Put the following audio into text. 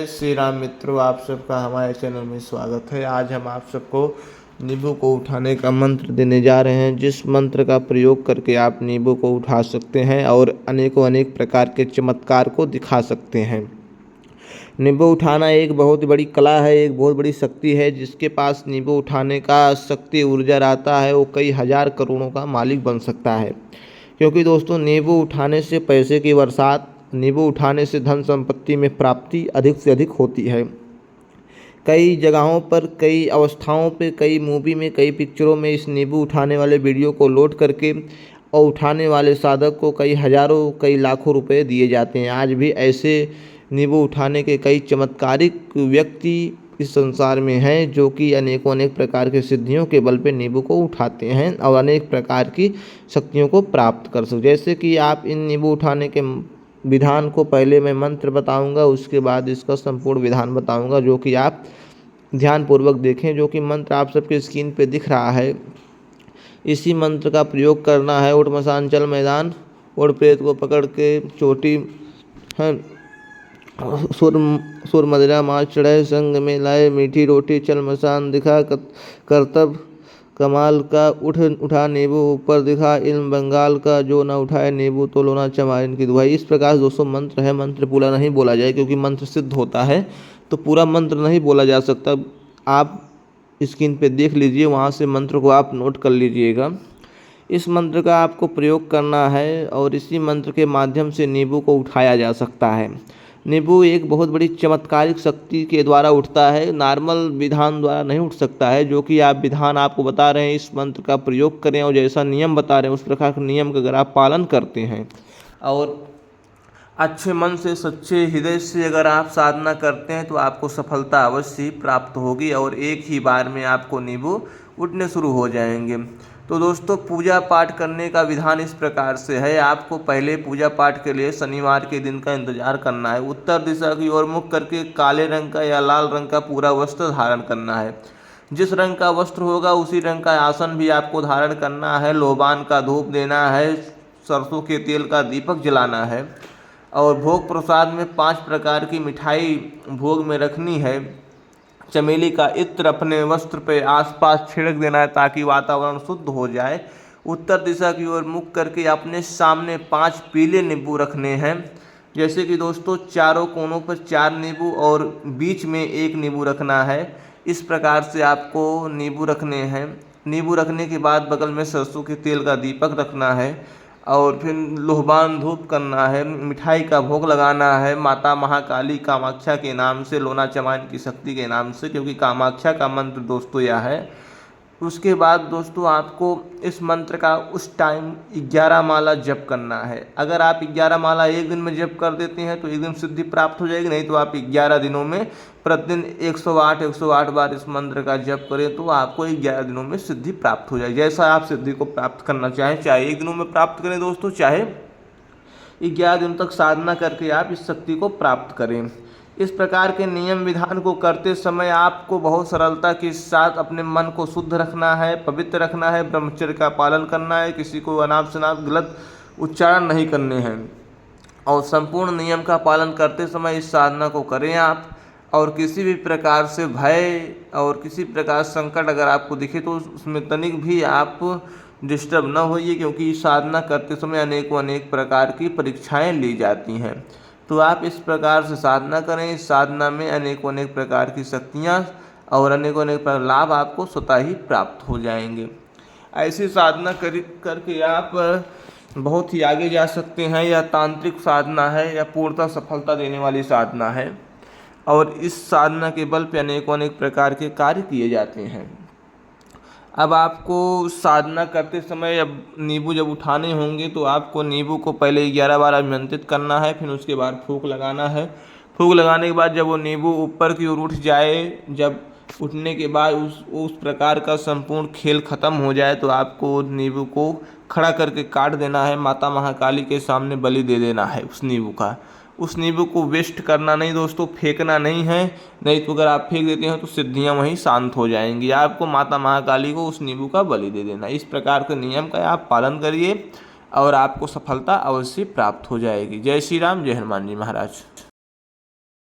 जय श्री राम मित्रों, आप सबका हमारे चैनल में स्वागत है। आज हम आप सबको नींबू को उठाने का मंत्र देने जा रहे हैं, जिस मंत्र का प्रयोग करके आप नींबू को उठा सकते हैं और अनेक प्रकार के चमत्कार को दिखा सकते हैं। नींबू उठाना एक बहुत बड़ी कला है, एक बहुत बड़ी शक्ति है। जिसके पास नींबू उठाने का शक्ति ऊर्जा रहता है वो कई हजार करोड़ों का मालिक बन सकता है। क्योंकि दोस्तों, नींबू उठाने से पैसे की बरसात, नींबू उठाने से धन संपत्ति में प्राप्ति अधिक से अधिक होती है। कई जगहों पर, कई अवस्थाओं पे, कई मूवी में, कई पिक्चरों में इस नींबू उठाने वाले वीडियो को लोड करके और उठाने वाले साधक को कई हज़ारों, कई लाखों रुपए दिए जाते हैं। आज भी ऐसे नींबू उठाने के कई चमत्कारिक व्यक्ति इस संसार में हैं, जो कि अनेक प्रकार के सिद्धियों के बल पे नींबू को उठाते हैं और अनेक प्रकार की शक्तियों को प्राप्त कर सकते। जैसे कि आप इन नींबू उठाने के विधान को, पहले मैं मंत्र बताऊंगा, उसके बाद इसका संपूर्ण विधान बताऊंगा, जो कि आप ध्यानपूर्वक देखें। जो कि मंत्र आप सबके स्क्रीन पे दिख रहा है, इसी मंत्र का प्रयोग करना है। उठ मसान चल मैदान, उड़ प्रेत को पकड़ के चोटी है, सुर मदिरा मार चढ़े, संग में लाए मीठी रोटी, चल मसान दिखा करतब कमाल का, उठा नींबू ऊपर दिखा, इल्म बंगाल का, जो ना उठाए नींबू तो लोना चमारिन की दुहाई। इस प्रकार दोस्तों मंत्र है। मंत्र पूरा नहीं बोला जाए, क्योंकि मंत्र सिद्ध होता है तो पूरा मंत्र नहीं बोला जा सकता। आप स्क्रीन पे देख लीजिए, वहाँ से मंत्र को आप नोट कर लीजिएगा। इस मंत्र का आपको प्रयोग करना है और इसी मंत्र के माध्यम से नींबू को उठाया जा सकता है। नींबू एक बहुत बड़ी चमत्कारिक शक्ति के द्वारा उठता है, नॉर्मल विधान द्वारा नहीं उठ सकता है। जो कि आप विधान आपको बता रहे हैं, इस मंत्र का प्रयोग करें और जैसा नियम बता रहे हैं उस प्रकार के नियम का अगर आप पालन करते हैं और अच्छे मन से, सच्चे हृदय से अगर आप साधना करते हैं तो आपको सफलता अवश्य प्राप्त होगी और एक ही बार में आपको नींबू उठने शुरू हो जाएंगे। तो दोस्तों, पूजा पाठ करने का विधान इस प्रकार से है। आपको पहले पूजा पाठ के लिए शनिवार के दिन का इंतजार करना है। उत्तर दिशा की ओर मुख करके काले रंग का या लाल रंग का पूरा वस्त्र धारण करना है। जिस रंग का वस्त्र होगा उसी रंग का आसन भी आपको धारण करना है। लोबान का धूप देना है, सरसों के तेल का दीपक जलाना है और भोग प्रसाद में 5 प्रकार की मिठाई भोग में रखनी है। चमेली का इत्र अपने वस्त्र पे आसपास छिड़क देना है ताकि वातावरण शुद्ध हो जाए। उत्तर दिशा की ओर मुख करके अपने सामने 5 पीले नींबू रखने हैं। जैसे कि दोस्तों, चारों कोनों पर 4 नींबू और बीच में 1 नींबू रखना है। इस प्रकार से आपको नींबू रखने हैं। नींबू रखने के बाद बगल में सरसों के तेल का दीपक रखना है और फिर लोहबान धूप करना है। मिठाई का भोग लगाना है माता महाकाली कामाख्या के नाम से, लोना चमाइन की शक्ति के नाम से, क्योंकि कामाख्या का मंत्र दोस्तों यह है। उसके बाद दोस्तों, आपको इस मंत्र का उस टाइम 11 माला जप करना है। अगर आप 11 माला एक दिन में जप कर देते हैं तो एक दिन सिद्धि प्राप्त हो जाएगी, नहीं तो आप 11 दिनों में प्रतिदिन 108 बार इस मंत्र का जप करें तो आपको 11 दिनों में सिद्धि प्राप्त हो जाएगी। जैसा आप सिद्धि को प्राप्त करना चाहें, चाहे 1 दिनों में प्राप्त करें दोस्तों, चाहे 11 दिन तक साधना करके आप इस शक्ति को प्राप्त करें। इस प्रकार के नियम विधान को करते समय आपको बहुत सरलता के साथ अपने मन को शुद्ध रखना है, पवित्र रखना है, ब्रह्मचर्य का पालन करना है, किसी को अनाप शनाप गलत उच्चारण नहीं करने हैं और संपूर्ण नियम का पालन करते समय इस साधना को करें आप। और किसी भी प्रकार से भय और किसी प्रकार संकट अगर आपको दिखे तो उसमें तनिक भी आप डिस्टर्ब न होइए, क्योंकि साधना करते समय अनेक प्रकार की परीक्षाएं ली जाती हैं। तो आप इस प्रकार से साधना करें। इस साधना में अनेक प्रकार की शक्तियाँ और अनेक लाभ आपको स्वतः ही प्राप्त हो जाएंगे। ऐसी साधना करके आप बहुत ही आगे जा सकते हैं। यह तांत्रिक साधना है, यह पूर्णतः सफलता देने वाली साधना है और इस साधना के बल पे अनेक प्रकार के कार्य किए जाते हैं। अब आपको साधना करते समय अब नींबू जब उठाने होंगे तो आपको नींबू को पहले 11 बार अभिमंत्रित करना है, फिर उसके बाद फूंक लगाना है। फूंक लगाने के बाद जब वो नींबू ऊपर की ओर उठ जाए, जब उठने के बाद उस प्रकार का संपूर्ण खेल खत्म हो जाए तो आपको नींबू को खड़ा करके काट देना है। माता महाकाली के सामने बलि दे देना है उस नींबू का। उस नींबू को वेस्ट करना नहीं दोस्तों, फेंकना नहीं है, नहीं तो अगर आप फेंक देते हैं तो सिद्धियां वहीं शांत हो जाएंगी। आपको माता महाकाली को उस नींबू का बलि दे देना। इस प्रकार के नियम का आप पालन करिए और आपको सफलता अवश्य प्राप्त हो जाएगी। जय श्री राम, जय हनुमान जी महाराज।